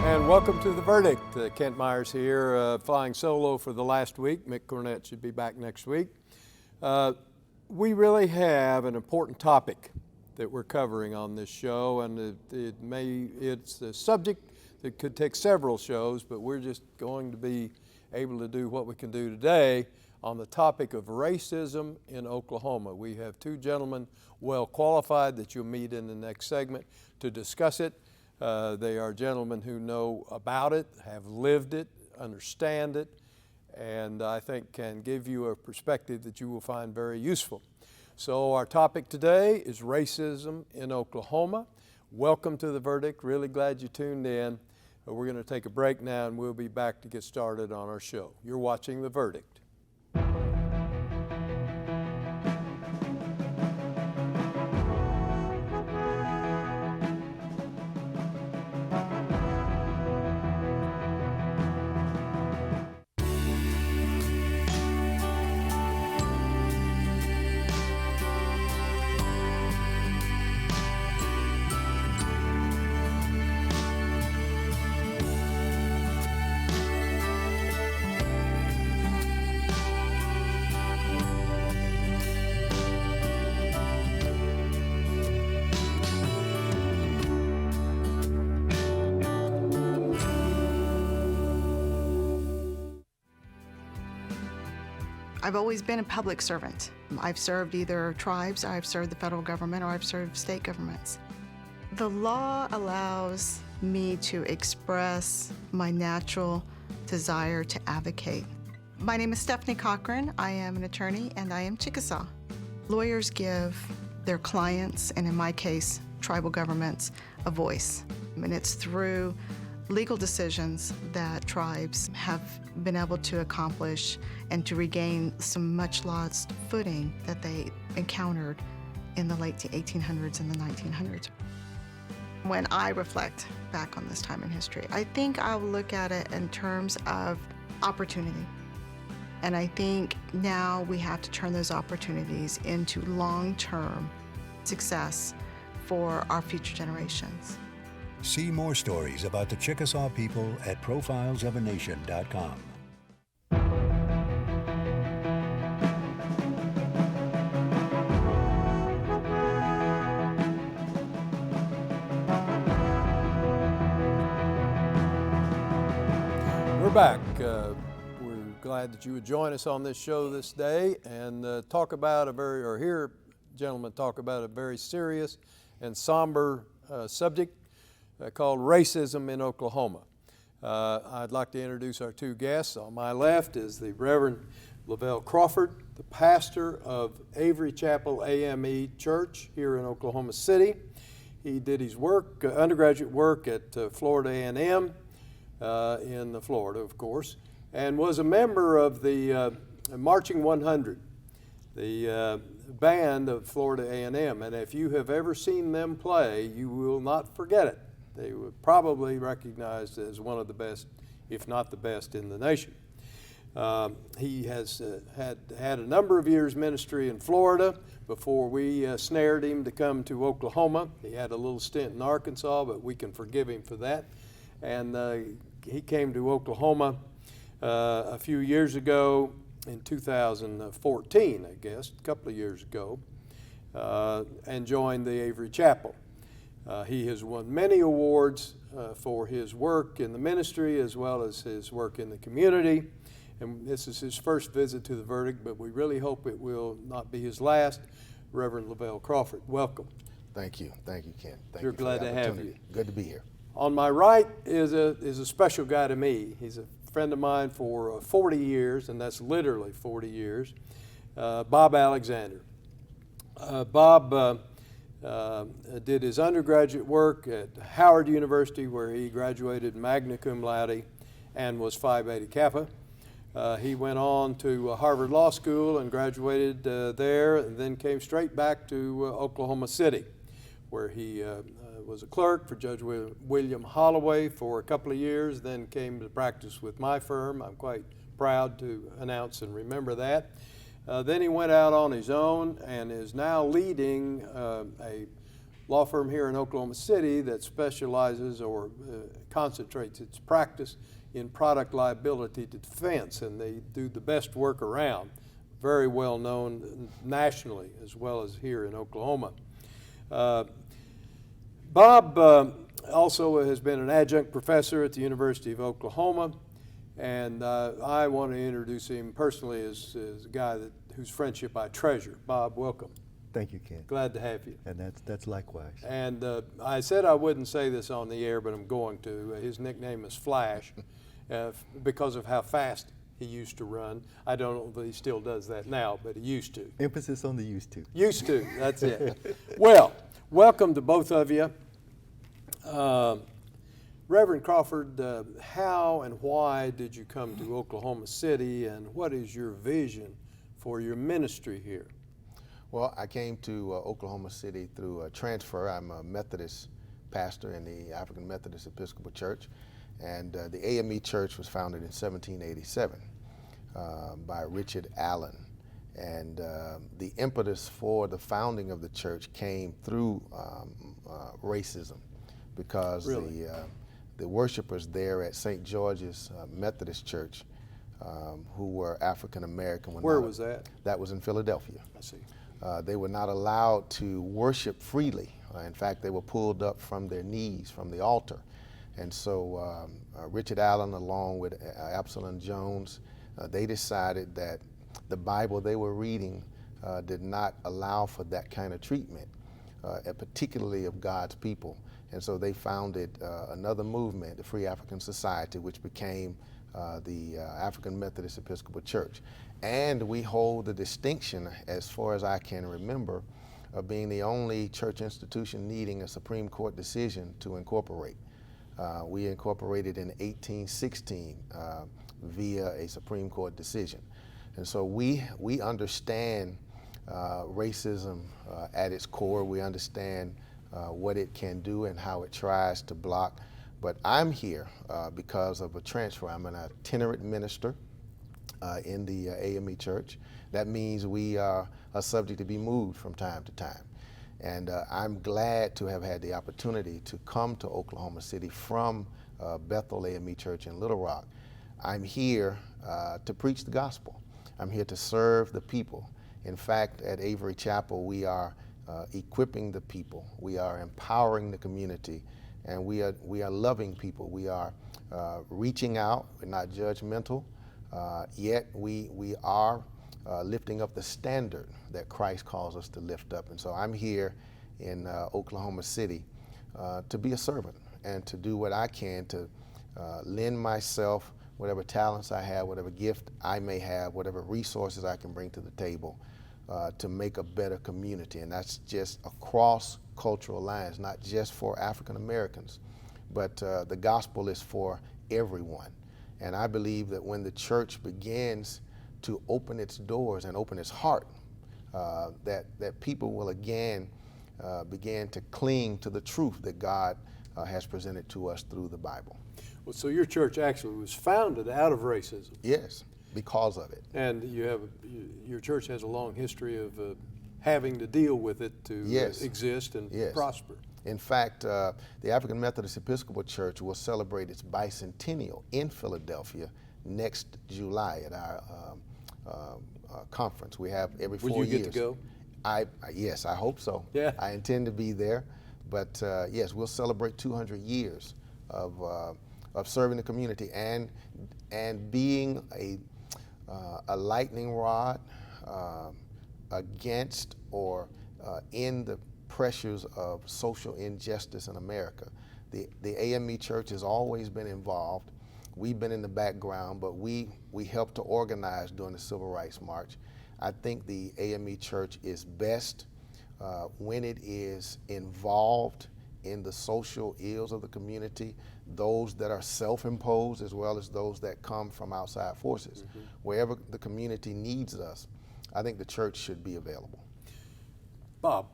And welcome to The Verdict. Kent Myers here, flying solo for the last week. Mick Cornett should be back next week. We really have an important topic that we're covering on this show, and it's a subject that could take several shows, but we're just going to be able to do what we can do today on the topic of racism in Oklahoma. We have two gentlemen well qualified that you'll meet in the next segment to discuss it. They are gentlemen who know about it, have lived it, understand it, and I think can give you a perspective that you will find very useful. So our topic today is racism in Oklahoma. Welcome to The Verdict. Really glad you tuned in. We're going to take a break now and we'll be back to get started on our show. You're watching The Verdict. I've always been a public servant. I've served either tribes, I've served the federal government, or I've served state governments. The law allows me to express my natural desire to advocate. My name is Stephanie Cochran. I am an attorney and I am Chickasaw. Lawyers give their clients, and in my case, tribal governments, a voice. And it's through legal decisions that tribes have been able to accomplish and to regain some much lost footing that they encountered in the late 1800s and the 1900s. When I reflect back on this time in history, I think I'll look at it in terms of opportunity. And I think now we have to turn those opportunities into long-term success for our future generations. See more stories about the Chickasaw people at profilesofanation.com. We're back. We're glad that you would join us on this show this day and hear gentlemen talk about a very serious and somber subject called racism in Oklahoma. I'd like to introduce our two guests. On my left is the Reverend Lavel Crawford, the pastor of Avery Chapel AME Church here in Oklahoma City. He did his work, undergraduate work at Florida A&M in Florida, of course, and was a member of the Marching 100, the band of Florida A&M. And if you have ever seen them play, you will not forget it. They were probably recognized as one of the best, if not the best, in the nation. He has had a number of years ministry in Florida before we snared him to come to Oklahoma. He had a little stint in Arkansas, but we can forgive him for that. And he came to Oklahoma a few years ago in 2014, I guess, a couple of years ago, and joined the Avery Chapel. He has won many awards for his work in the ministry as well as his work in the community. And this is his first visit to The Verdict, but we really hope it will not be his last. Reverend Lavel Crawford, welcome. Thank you, Kent. Thank We're you glad to have you. Good to be here. On my right is a special guy to me. He's a friend of mine for 40 years, and that's literally 40 years, Bob Alexander. Bob did his undergraduate work at Howard University, where he graduated magna cum laude and was Phi Beta Kappa. He went on to Harvard Law School and graduated there, and then came straight back to Oklahoma City, where he was a clerk for Judge William Holloway for a couple of years, then came to practice with my firm. I'm quite proud to announce and remember that. Then he went out on his own and is now leading a law firm here in Oklahoma City that specializes or concentrates its practice in product liability defense, and they do the best work around. Very well known nationally as well as here in Oklahoma. Bob also has been an adjunct professor at the University of Oklahoma, and I want to introduce him personally as a guy whose friendship I treasure. Bob, welcome. Thank you, Ken. Glad to have you. And that's likewise. And I said I wouldn't say this on the air, but I'm going to. His nickname is Flash because of how fast he used to run. I don't know that he still does that now, but he used to. Emphasis on the used to. Used to, that's it. Well, welcome to both of you. Reverend Crawford, how and why did you come to Oklahoma City, and what is your vision for your ministry here? Well, I came to Oklahoma City through a transfer. I'm a Methodist pastor in the African Methodist Episcopal Church, and the AME Church was founded in 1787 by Richard Allen. And the impetus for the founding of the church came through racism, because Really? The worshipers there at St. George's Methodist Church, who were African American. Where was that? That was in Philadelphia. I see. They were not allowed to worship freely. In fact, they were pulled up from their knees from the altar. And so Richard Allen, along with Absalom Jones, they decided that the Bible they were reading did not allow for that kind of treatment, particularly of God's people. And so they founded another movement, the Free African Society, which became the African Methodist Episcopal Church. And we hold the distinction, as far as I can remember, of being the only church institution needing a Supreme Court decision to incorporate. We incorporated in 1816 via a Supreme Court decision. And so we understand racism at its core. We understand what it can do and how it tries to block. But I'm here because of a transfer. I'm an itinerant minister in the AME Church. That means we are subject to be moved from time to time. And I'm glad to have had the opportunity to come to Oklahoma City from Bethel AME Church in Little Rock. I'm here to preach the gospel. I'm here to serve the people. In fact, at Avery Chapel, we are equipping the people. We are empowering the community, and we are loving people. We are reaching out. We're not judgmental, yet we are lifting up the standard that Christ calls us to lift up. And so I'm here in Oklahoma City to be a servant and to do what I can to lend myself, whatever talents I have, whatever gift I may have, whatever resources I can bring to the table to make a better community. And that's just across cultural lines, not just for African Americans, but the gospel is for everyone. And I believe that when the church begins to open its doors and open its heart, that people will again begin to cling to the truth that God has presented to us through the Bible. Well, so your church actually was founded out of racism. Yes, because of it. And your church has a long history of having to deal with it to exist and prosper. In fact, the African Methodist Episcopal Church will celebrate its bicentennial in Philadelphia next July at our conference. We have every 4 years. Will you get to go? Yes, I hope so. Yeah. I intend to be there. But yes, we'll celebrate 200 years of serving the community and being a lightning rod against or in the pressures of social injustice in America. The AME Church has always been involved. We've been in the background, but we helped to organize during the Civil Rights March. I think the AME Church is best when it is involved in the social ills of the community, those that are self-imposed as well as those that come from outside forces. Mm-hmm. Wherever the community needs us, I think the church should be available. Bob,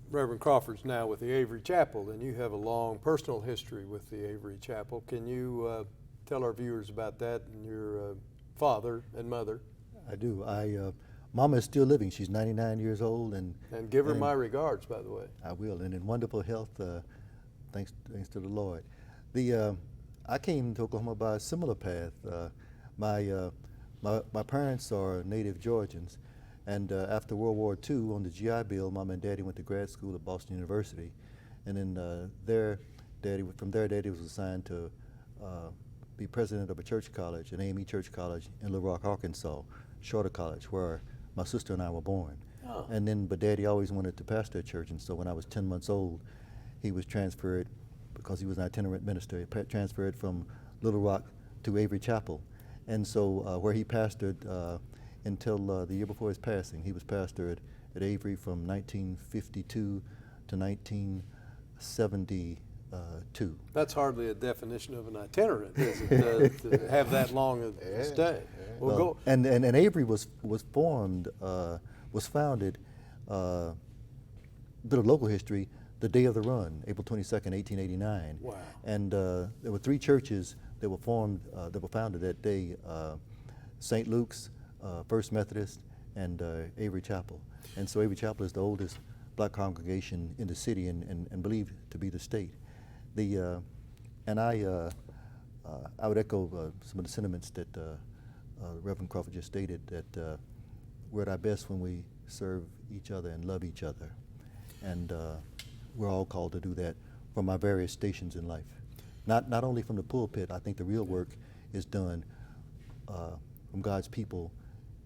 Reverend Crawford's now with the Avery Chapel, and you have a long personal history with the Avery Chapel. Can you tell our viewers about that and your father and mother? I do. I Mama is still living. She's 99 years old, and give her my regards, by the way. I will, and in wonderful health, thanks to the Lord. I came to Oklahoma by a similar path. My parents are native Georgians, and after World War II, on the GI Bill, Mom and Daddy went to grad school at Boston University, and then from there, Daddy was assigned to be president of a church college, an AME church college in Little Rock, Arkansas, Shorter College, where my sister and I were born. Oh. But Daddy always wanted to pastor a church, and so when I was 10 months old, he was transferred, because he was an itinerant minister, he transferred from Little Rock to Avery Chapel. And so where he pastored until the year before his passing. He was pastored at Avery from 1952 to 1972. That's hardly a definition of an itinerant, is it, to have that long a stay? Well, go. And Avery was founded, bit of local history, the day of the run, April 22nd, 1889. Wow. And there were 3 churches that were founded that day: St. Luke's, First Methodist, and Avery Chapel. And so Avery Chapel is the oldest black congregation in the city and believed to be the state. I would echo some of the sentiments that Reverend Crawford just stated, that we're at our best when we serve each other and love each other. And we're all called to do that from our various stations in life. Not only from the pulpit. I think the real work is done from God's people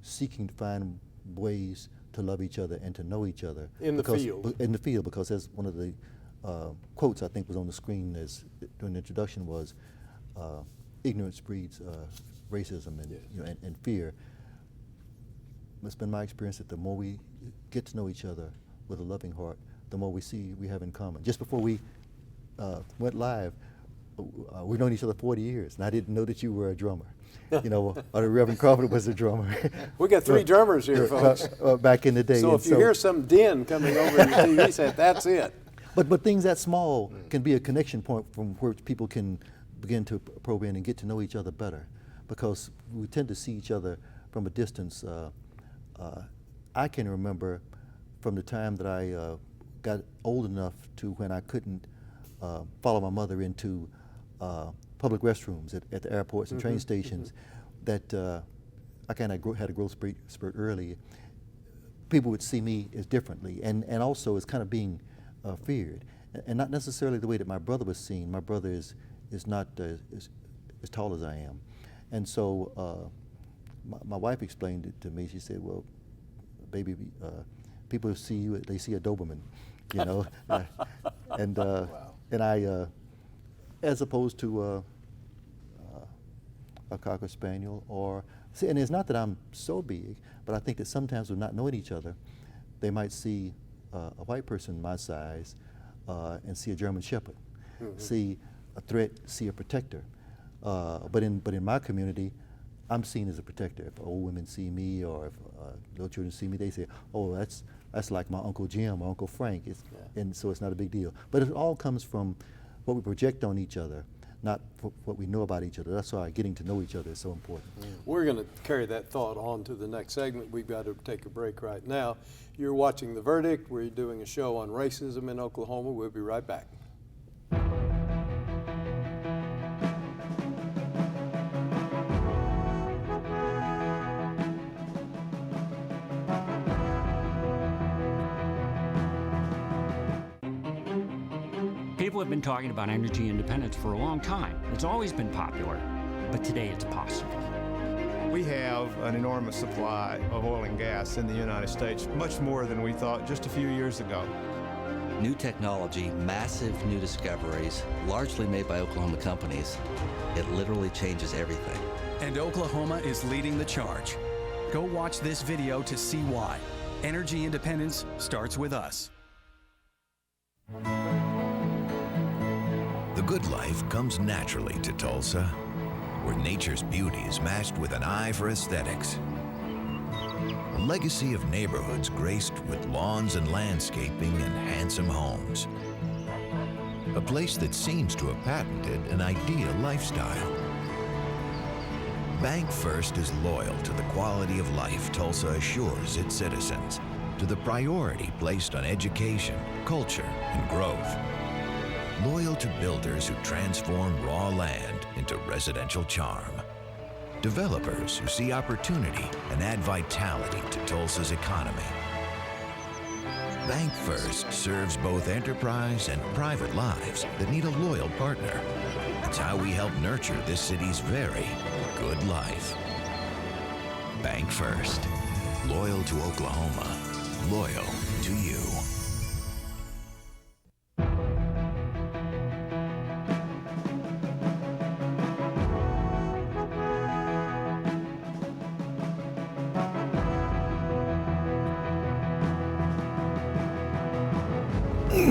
seeking to find ways to love each other and to know each other. In the field. In the field, because as one of the quotes I think was on the screen during the introduction was, ignorance breeds racism and, yes. And fear. It's been my experience that the more we get to know each other with a loving heart, the more we see we have in common. Just before we went live, we've known each other 40 years, and I didn't know that you were a drummer. Or the Reverend Crawford was a drummer. We got 3 drummers here, folks. Back in the day. So if you hear some din coming over your TV set, that's it. But things that small can be a connection point from where people can begin to probe in and get to know each other better, because we tend to see each other from a distance. I can remember from the time that I got old enough to when I couldn't follow my mother into public restrooms at the airports and train stations, that I kind of had a growth spurt early. People would see me as differently, and also as kind of being feared, and not necessarily the way that my brother was seen. My brother is not as tall as I am, and so my wife explained it to me. She said, "Well, baby, people see you, they see a Doberman, and Wow. and I, as opposed to a Cocker Spaniel, and it's not that I'm so big, but I think that sometimes with not knowing each other, they might see a white person my size and see a German Shepherd, see a threat, see a protector. But in my community, I'm seen as a protector. If old women see me, or if little children see me, they say, "Oh, that's like my Uncle Jim or Uncle Frank," and so it's not a big deal. But it all comes from what we project on each other, not what we know about each other. That's why getting to know each other is so important. We're going to carry that thought on to the next segment. We've got to take a break right now. You're watching The Verdict. We're doing a show on racism in Oklahoma. We'll be right back. People have been talking about energy independence for a long time. It's always been popular, but today it's possible. We have an enormous supply of oil and gas in the United States, much more than we thought just a few years ago. New technology, massive new discoveries, largely made by Oklahoma companies. It literally changes everything. And Oklahoma is leading the charge. Go watch this video to see why. Energy independence starts with us. The good life comes naturally to Tulsa, where nature's beauty is matched with an eye for aesthetics. A legacy of neighborhoods graced with lawns and landscaping and handsome homes. A place that seems to have patented an ideal lifestyle. Bank First is loyal to the quality of life Tulsa assures its citizens, to the priority placed on education, culture, and growth. Loyal to builders who transform raw land into residential charm. Developers who see opportunity and add vitality to Tulsa's economy. Bank First serves both enterprise and private lives that need a loyal partner. It's how we help nurture this city's very good life. Bank First. Loyal to Oklahoma. Loyal to you.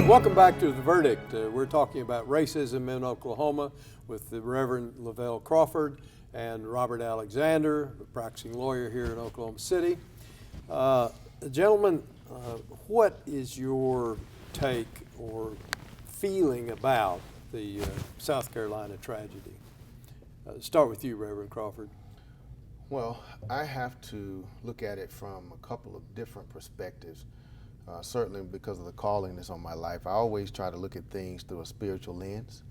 Welcome back to The Verdict. We're talking about racism in Oklahoma with the Reverend Lavel Crawford and Robert Alexander, a practicing lawyer here in Oklahoma City. Gentlemen, what is your take or feeling about the South Carolina tragedy? Start with you, Reverend Crawford. Well, I have to look at it from a couple of different perspectives. Certainly because of the calling that's on my life, I always try to look at things through a spiritual lens.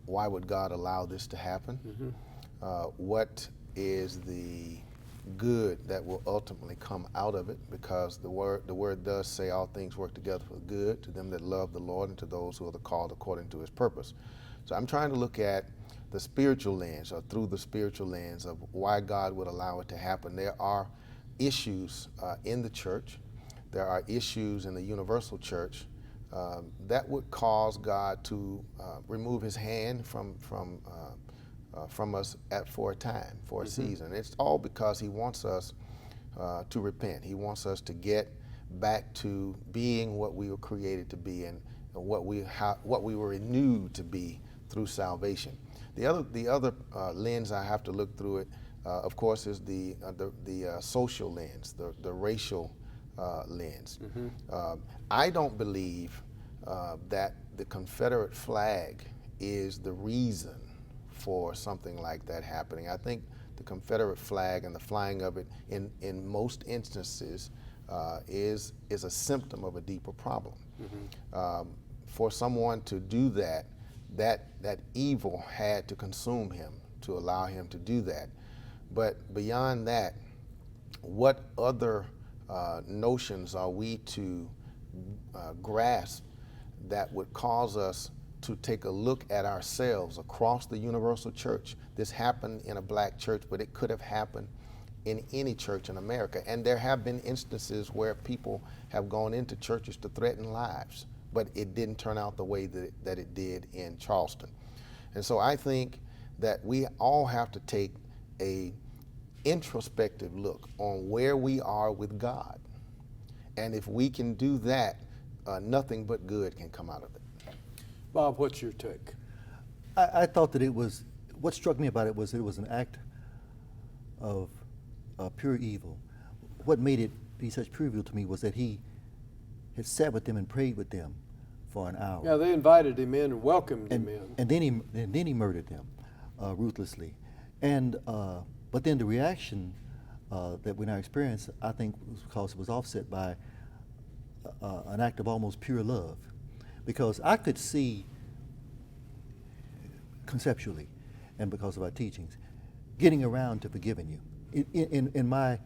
Why would God allow this to happen? Mm-hmm. What is the good that will ultimately come out of it? Because the word does say all things work together for good to them that love the Lord and to those who are called according to his purpose. So I'm trying to look at the spiritual lens, or through the spiritual lens, of why God would allow it to happen. There are issues in the church. There are issues in the universal church that would cause God to remove his hand from us for a time, for a season. It's all because he wants us to repent. He wants us to get back to being what we were created to be and what we were renewed to be through salvation. The other lens I have to look through it, of course, is the social lens, the racial lens. Mm-hmm. I don't believe that the Confederate flag is the reason for something like that happening. I think the Confederate flag and the flying of it in most instances is a symptom of a deeper problem. Mm-hmm. For someone to do that evil had to consume him to allow him to do that. But beyond that, what other notions are we to grasp that would cause us to take a look at ourselves across the universal church? This happened in a black church, but it could have happened in any church in America. And there have been instances where people have gone into churches to threaten lives, but it didn't turn out the way that it did in Charleston. And so I think that we all have to take a introspective look on where we are with God. And if we can do that, nothing but good can come out of it. Bob, what's your take? I thought that what struck me about it was an act of pure evil. What made it be such pure evil to me was that he had sat with them and prayed with them for an hour. Yeah, they invited him in and welcomed him in. And then he murdered them ruthlessly. And but then the reaction that we now experience, I think, was because it was offset by an act of almost pure love. Because I could see conceptually, and because of our teachings, getting around to forgiving you. In my,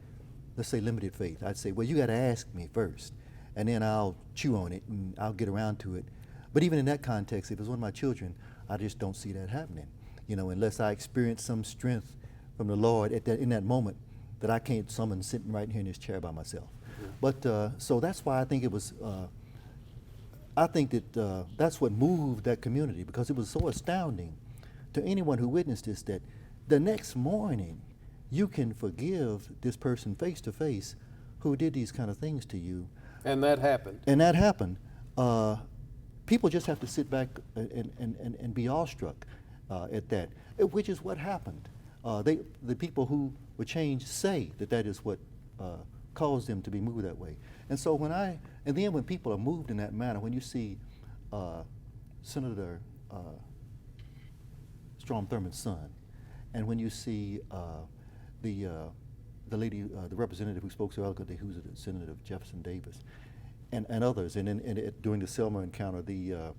let's say, limited faith, I'd say, well, you got to ask me first, and then I'll chew on it and I'll get around to it. But even in that context, if it's one of my children, I just don't see that happening. Unless I experience some strength from the Lord in that moment that I can't summon sitting right here in this chair by myself. Mm-hmm. But so that's why I think it was. I think that that's what moved that community, because it was so astounding to anyone who witnessed this that the next morning you can forgive this person face to face who did these kind of things to you. And that happened. And that happened. People just have to sit back and be awestruck at that, which is what happened. The people who were changed say that is what caused them to be moved that way. And so when people are moved in that manner, when you see Senator Strom Thurmond's son And when you see the lady, the representative who spoke so eloquently, who's Senator Jefferson Davis, and others, and during the Selma encounter, the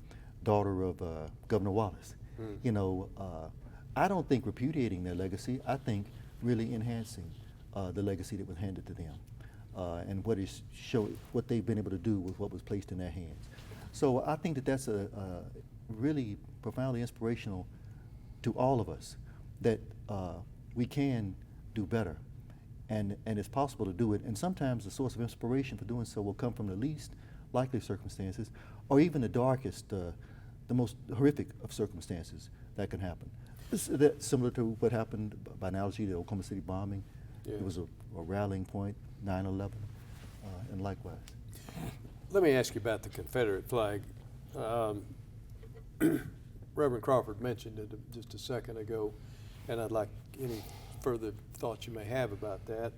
daughter of Governor Wallace, you know, I don't think repudiating their legacy. I think really enhancing the legacy that was handed to them, and what they've been able to do with what was placed in their hands. So I think that that's a really profoundly inspirational to all of us, that we can do better, and it's possible to do it. And sometimes the source of inspiration for doing so will come from the least likely circumstances, or even the darkest, the most horrific of circumstances that can happen. That's similar to what happened, by analogy, the Oklahoma City bombing. Yeah. It was a rallying point, 9/11, and likewise. Let me ask you about the Confederate flag. Reverend Crawford mentioned it just a second ago, and I'd like any further thoughts you may have about that.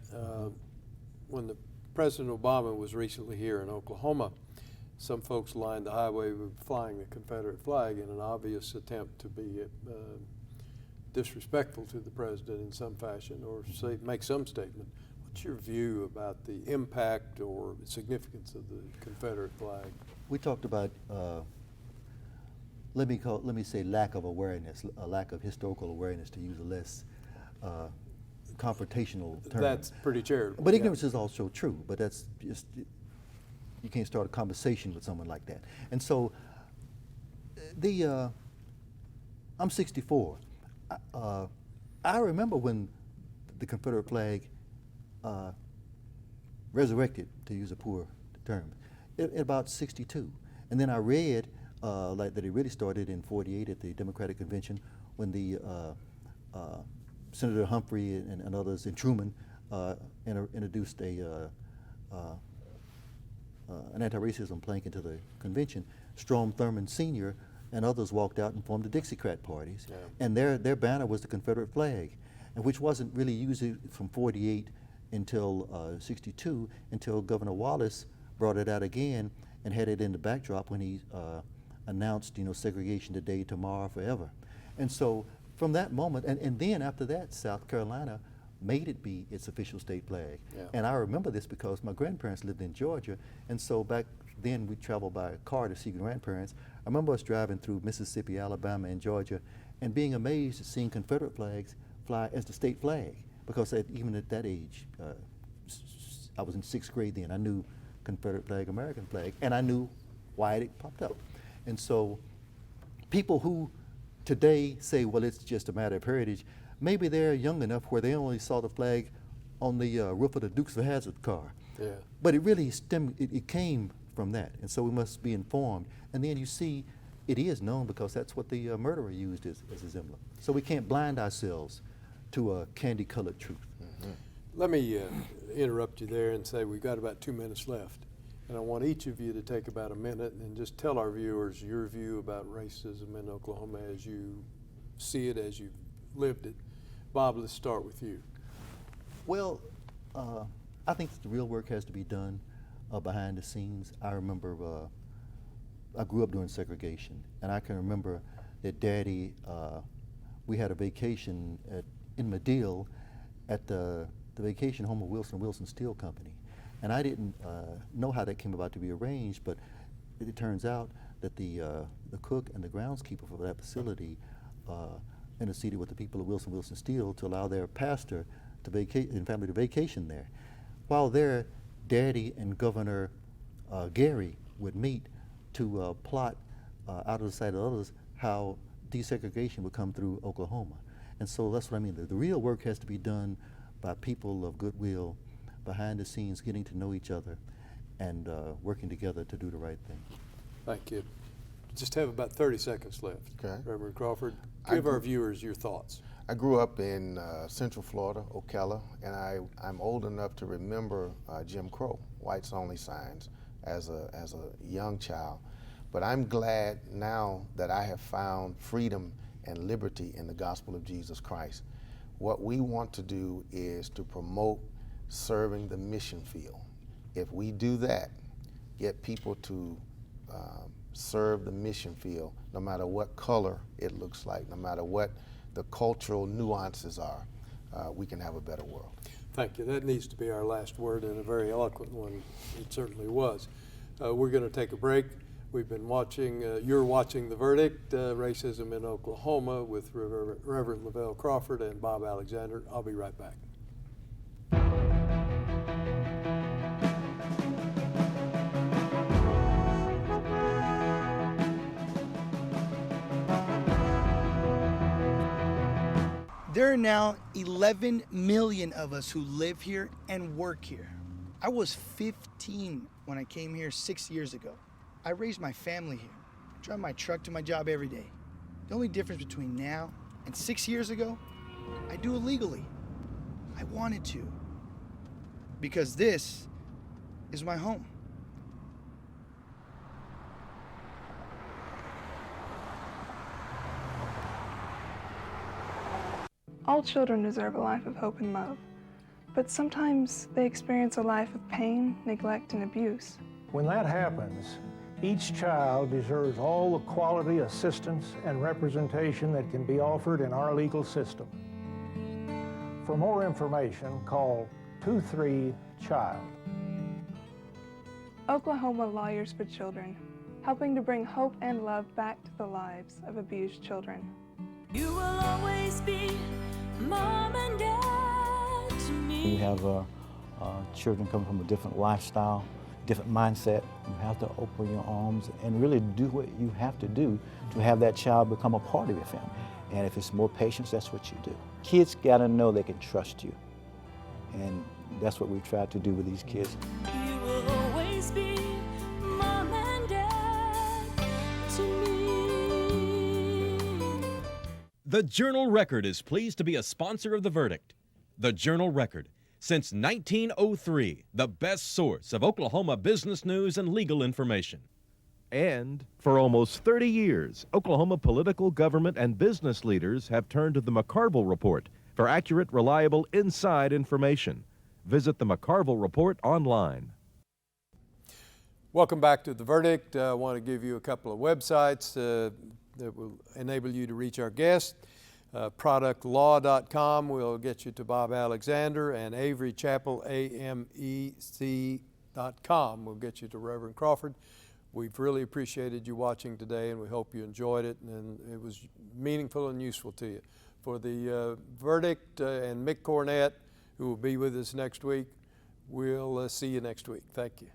When the President Obama was recently here in Oklahoma, some folks lined the highway with flying the Confederate flag in an obvious attempt to be disrespectful to the president in some fashion, or make some statement. What's your view about the impact or significance of the Confederate flag? We talked about, let me say, lack of awareness, a lack of historical awareness, to use a less confrontational term. That's pretty charitable. But ignorance is also true, but that's just, you can't start a conversation with someone like that. And so, I'm 64. I remember when the Confederate flag resurrected, to use a poor term, in about 62. And then I read like that it really started in 48 at the Democratic Convention, when the Senator Humphrey and others, and Truman, introduced an anti-racism plank into the convention. Strom Thurmond Sr. and others walked out and formed the Dixiecrat parties, and their banner was the Confederate flag, and which wasn't really used from 48 until 62, until Governor Wallace brought it out again and had it in the backdrop when he announced, segregation today, tomorrow, forever. And so from that moment, and then after that, South Carolina made it be its official state flag. Yeah. And I remember this because my grandparents lived in Georgia, and so back then we traveled by car to see grandparents. I remember us driving through Mississippi, Alabama, and Georgia, and being amazed at seeing Confederate flags fly as the state flag, because even at that age, I was in 6th grade then, I knew Confederate flag, American flag, and I knew why it popped up. And so people who today say, well, it's just a matter of heritage, maybe they're young enough where they only saw the flag on the roof of the Dukes of Hazzard car. Yeah. But it really it came from that, and so we must be informed. And then you see, it is known because that's what the murderer used as his emblem. So we can't blind ourselves to a candy-colored truth. Mm-hmm. Let me interrupt you there and say we've got about 2 minutes left. And I want each of you to take about a minute and just tell our viewers your view about racism in Oklahoma as you see it, as you've lived it. Bob, let's start with you. Well, I think that the real work has to be done behind the scenes. I remember I grew up during segregation, and I can remember that Daddy, we had a vacation in Medill at the vacation home of Wilson Steel Company. And I didn't know how that came about to be arranged, but it turns out that the cook and the groundskeeper for that facility interceded with the people of Wilson Steel to allow their pastor and family to vacation there. While there, Daddy and Governor Gary would meet to plot out of the sight of others how desegregation would come through Oklahoma. And so that's what I mean. The real work has to be done by people of goodwill, behind the scenes, getting to know each other and working together to do the right thing. Thank you. Just have about 30 seconds left. Okay. Reverend Crawford, give our viewers your thoughts. I grew up in Central Florida, Ocala, and I'm old enough to remember Jim Crow, whites only signs, as a young child. But I'm glad now that I have found freedom and liberty in the gospel of Jesus Christ. What we want to do is to promote serving the mission field. If we do that, get people to serve the mission field, no matter what color it looks like, no matter what the cultural nuances are, we can have a better world. Thank you. That needs to be our last word, and a very eloquent one. It certainly was. We're going to take a break. We've been watching, you're watching The Verdict, Racism in Oklahoma with Reverend Lavel Crawford and Bob Alexander. I'll be right back. There are now 11 million of us who live here and work here. I was 15 when I came here 6 years ago. I raised my family here, drive my truck to my job every day. The only difference between now and 6 years ago, I do it legally. I wanted to, because this is my home. All children deserve a life of hope and love, but sometimes they experience a life of pain, neglect, and abuse. When that happens, each child deserves all the quality assistance and representation that can be offered in our legal system. For more information, call 23-CHILD. Oklahoma Lawyers for Children, helping to bring hope and love back to the lives of abused children. You will always be Mom and Dad to me. You have children coming from a different lifestyle, different mindset. You have to open your arms and really do what you have to do to have that child become a part of your family. And if it's more patience, that's what you do. Kids gotta know they can trust you. And that's what we try to do with these kids. You will always be Mom and Dad to me. The Journal-Record is pleased to be a sponsor of The Verdict. The Journal-Record, since 1903, the best source of Oklahoma business news and legal information. And for almost 30 years, Oklahoma political, government, and business leaders have turned to the McCarville Report for accurate, reliable, inside information. Visit the McCarville Report online. Welcome back to The Verdict. I want to give you a couple of websites that will enable you to reach our guests. Productlaw.com will get you to Bob Alexander, and AveryChapelAMEC.com will get you to Reverend Crawford. We've really appreciated you watching today, and we hope you enjoyed it and it was meaningful and useful to you. For The Verdict and Mick Cornett, who will be with us next week, we'll see you next week. Thank you.